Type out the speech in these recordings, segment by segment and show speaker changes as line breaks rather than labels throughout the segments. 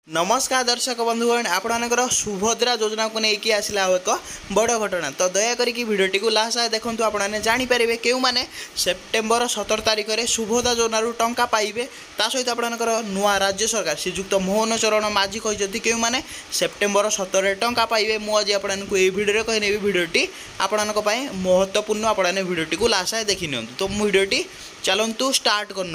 नमस्कार दर्शक बंधुगण आपणकर सुभद्रा योजना को लेकिन आसला एक बड़ घटना तो दयाकोरी भिडटी को लास्ट आए देखो आपने जानीपर क्यों मैंने सेप्टेम्बर 17 तारिख में सुभद्रा योजना टंका पाइबे ता सहित आपणकर नुआ राज्य सरकार श्रीजुक्त मोहन चरण माझी कहते क्यों मैंने सेप्टेम्बर 17 टंका पाइबे मुझे आपको ये भिडियो कहने भिडियोटी आपण महत्वपूर्ण आपने भिडियोटी को लास्ट आए देखी नि तो भिडियोटी चलतु स्टार्ट कर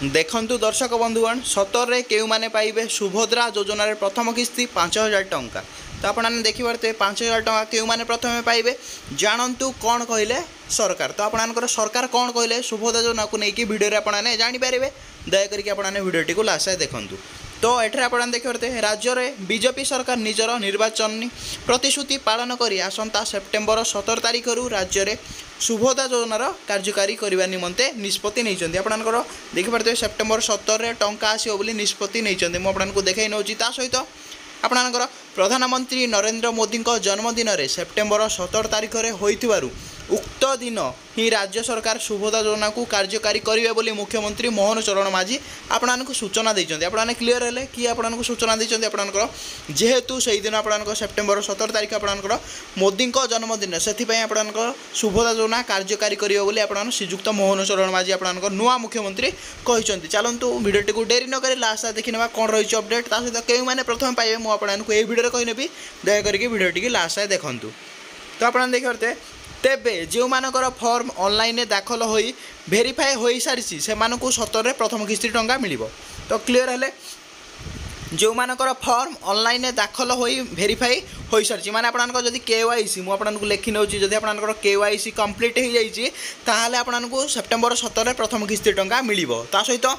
देखंतु दर्शक बंधुगण 17 रे केउ माने पाइबे सुभद्रा योजना रे प्रथम किस्ती 5000 टंका तो आपने देखिए 5000 टंका केउ माने प्रथम पाइबे जानतु कौन कहले सरकार तो आपनकर सरकार कौन कहले सुभद्रा योजना को लेकिन वीडियो रे आपने जानि पारिबे दया करके आपने वीडियोटी को लास्ट देखंतु तो एठरे आपन देखिए राज्य में बीजेपी सरकार निजर निर्वाचन प्रतिश्रुति पालन करी आसंता सेप्टेम्बर 17 तारिख राज्य में सुभद्रा योजनार कार्यकारी करने निमंते निष्पत्ति नहीं आपंकर देखिए सेप्टेम्बर 17 रे टंका आसो बोली निष्पत्ति नहीं मुझे देखा नौ सहित आपंकर प्रधानमंत्री नरेंद्र मोदी जन्मदिन में सेप्टेम्बर 17 तारिख में होइथिबारु उक्त दिन ही राज्य सरकार सुभद्रा योजना को कार्यकारी करेंगे बोली मुख्यमंत्री मोहन चरण माझी आपको सूचना देते आपने क्लीयर है कि आपको सूचना देते आपंकर जेहेतु से दिन आप सेप्टेम्बर 17 तारिख आपंकर मोदी जन्मदिन से आपंकर सुभद्रा योजना कार्यकारी करेंगे बोली आप श्रीजुक्त मोहन चरण माझी आपंकर नुआ मुख्यमंत्री कहते चलतु भिडियोटी को डेरी नक लास्ट देखी ना कौन रही अपडेट ता सहित क्यों मैंने प्रथम पाइबे मुझे ये भिडियो कहनेबी दयाकोरी भिडियोटी की लास्ट देखूँ तो आप देखिए तेबे जो मानकर फॉर्म ऑनलाइन दाखल हो वेरीफाई हो सारी से 17 प्रथम किस्ती टंका मिल तो क्लीयर है जो मानकर फॉर्म ऑनलाइन दाखल हो वेरीफाई हो सारी माने आपको जब KYC मुझे लिखि नौ जब आपंकर KYC कंप्लीट हो जाए आपको सेप्टेम्बर 17 प्रथम किस्ती टंका मिल सहित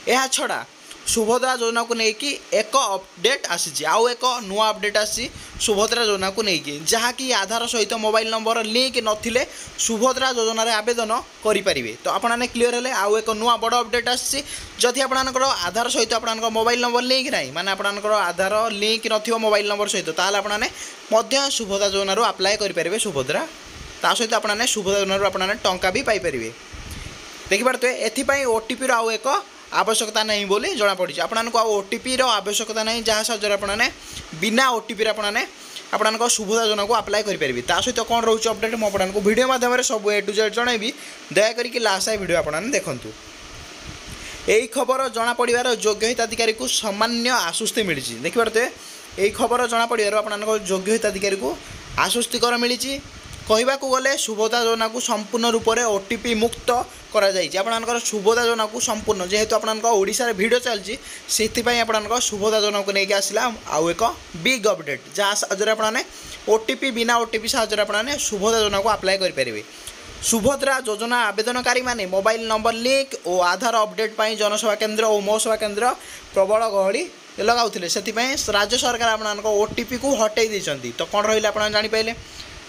यह छड़ा सुभद्रा योजना को लेकिन एक अपडेट आसी आउ एक नुआ अपडेट आसी सुभद्रा योजना को लेकिन जहाँकि आधार सहित मोबाइल नंबर लिंक नथिले सुभद्रा योजना रे आवेदन करें तो आपने क्लीयर है आउ एक नुआ बड़ अपडेट आसी जदि आपंकर आधार सहित आप मोबाइल नंबर लिंक ना माने आपंकर आधार लिंक न मोबाइल नंबर सहित ताल आपने सुभद्रा योजना अप्लाई करेंगे सुभद्रा ता सहित आपने सुभद्रा योजना आपने टंका भी पाइपर देखिए एथपाई OTP आउ एक आवश्यकता नहीं बोली जना पड़ी आपको OTP आवश्यकता नहीं जहाँ साहय आपने बिना OTP आपने आपको सुभद्रा योजना को अप्लाई करेंगे ता सहित कौन रोच अपडेट मुझे आपको वीडियो माध्यम सब A to Z जनइबी दयाकोरी लास्ट आई वीडियो आपने देखूँ यही खबर जना पड़ार योग्य हिताधिकारी को सामान्य आश्वस्ति मिली देखिए यही खबर जना पड़ार आपको योग्य हिताधिकारी को आश्वस्तिकर मिली कहवाक गले सुभद्रा योजना को संपूर्ण रूप से OTP मुक्त कर सुभद्रा योजना को संपूर्ण जेहेतु आपड़ भिड चलती से सुभद्रा योजना को लेकिन आसला आउ एक बिग अपडेट जहाँ साहय आपने OTP बिना OTP साहय आपने सुभद्रा योजना को अप्लाई करेंगे सुभद्रा योजना आवेदनकारी माने मोबाइल नंबर लिंक और आधार अपडेट पर जनसेवा केन्द्र और मो सेवा केन्द्र प्रबल गहली लगाऊे से राज्य सरकार आपको OTP को हटई देती तो कौन रही आप जापारे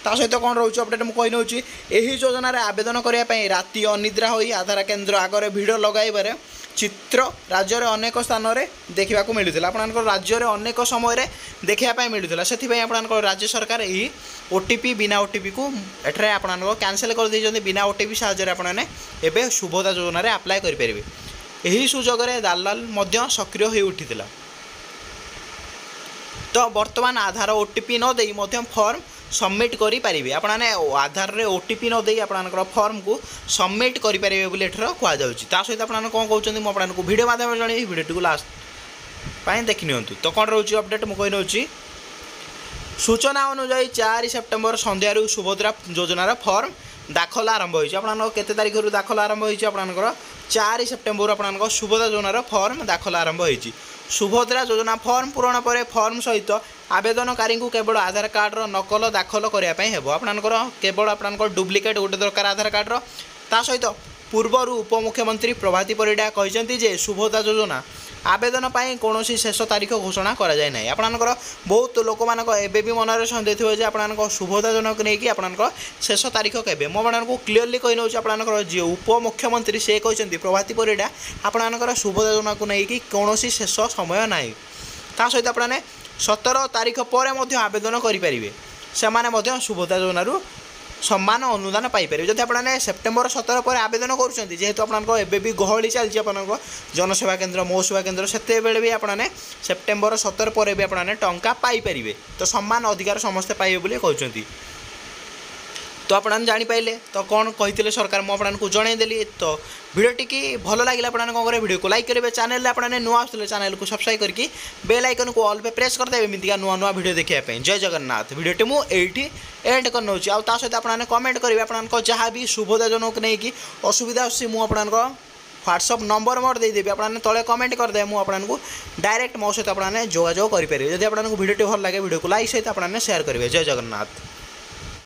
ता सहित कौन रोच अपडेट मुझे नौ यही योजना आवेदन करने राति अनिद्रा हो आधार केन्द्र आगे भिड़ लगाइबार चित्र राज्य में अनेक स्थान में देखा मिलूला आपंकर राज्य में अनेक समय देखापी मिलूला से राज्य सरकार यही OTP बिना OTP को एठरे आपको कैंसल कर देते बिना OTP साहाय्य आपने एवं सुभद्रा योजना अप्लाई करेंगे यही सुजोग दलाल सक्रिय हो उठी तो बर्तमान आधार OTP न दे फॉर्म सबमिट करेंगे आपने आधार रे OTP न दे आपंकर फॉर्म को सबमिट करेंगे बोली एठर कहुच्छी सहित आपने कौन कहते हैं मुझे आपको वीडियो माध्यम जन भिडियो को लास्ट देखी नि तो कौन रोच अपडेट मुझे नौ सूचना अनुजाई 4 सेप्टेम्बर संध्यारू सुभद्रा योजनार फॉर्म दाखल आरंभ हो केते तारीख दाखल आरंभ हो 4 सेप्टेम्बर आपंकर सुभद्रा योजनार फॉर्म दाखल आरंभ हो सुभद्रा योजना फॉर्म पूरण पर फॉर्म सहित आवेदनकारी को केवल आधार कार्डर नकल दाखल करने आपंकर केवल आपंकर डुप्लिकेट गोटे दरकार आधार कार्डर ता सहित पूर्वर उपमुख्यमंत्री प्रभाती परिडा कहते सुभद्रा योजना आवेदन पर कौन शेष तारीख घोषणा करा जाए ना आपंकर बहुत लोक मान भी मन सन्देह थे आप सुभद्रा योजना को लेकिन आप शेष तारीख के मुझे क्लीयरली कही नौ आपंकर जी उपमुख्यमंत्री से कहते प्रभाती परिडा आपंकर सुभद्रा योजना को लेकिन कौन शेष समय ना ता सहित आपने 17 तारीख पर आवेदन करेंगे से सुभद्रा योजना सम्मान अनुदान पाइपर जब आपने सेप्टेम्बर 17 पर आवेदन करुँच जेहेतु आपी गहली चलती आप जनसेवा केन्द्र मो सेवा केन्द्र से भी आपने सेप्टेम्बर 17 पर भी आपने टंका पाइपर तो सम्मान अधिकार समस्ते पाइबे बोली कहते तो आपने जापारे तो कौन कही सरकार मुझे जनईदेली तो वीडियो टी भल लगे आपने कौन करेंगे वीडियो को लाइक करेंगे चैनल आपने नुआ आसते चैनल को सब्सक्राइब करके बेल आइकन को ऑल पे प्रेस करदेवे एमतीका नुआ नुआ वीडियो देखिए जय जगन्नाथ वीडियो मुझे एंड कर नौ सहित आपने कमेंट करेंगे आपको जहाँ भी सुभद्रा योजना को लेकिन असुविधा मुझे व्हाट्सअप नंबर मोर देदेवी आपने तले कमेंट करदे मुझे डायरेक्ट मो सहित आपने जोगाजोग करेंगे जब आपको वीडियो भल लगे वीडियो को लाइक सहित आपने शेयर करेंगे जय जगन्नाथ।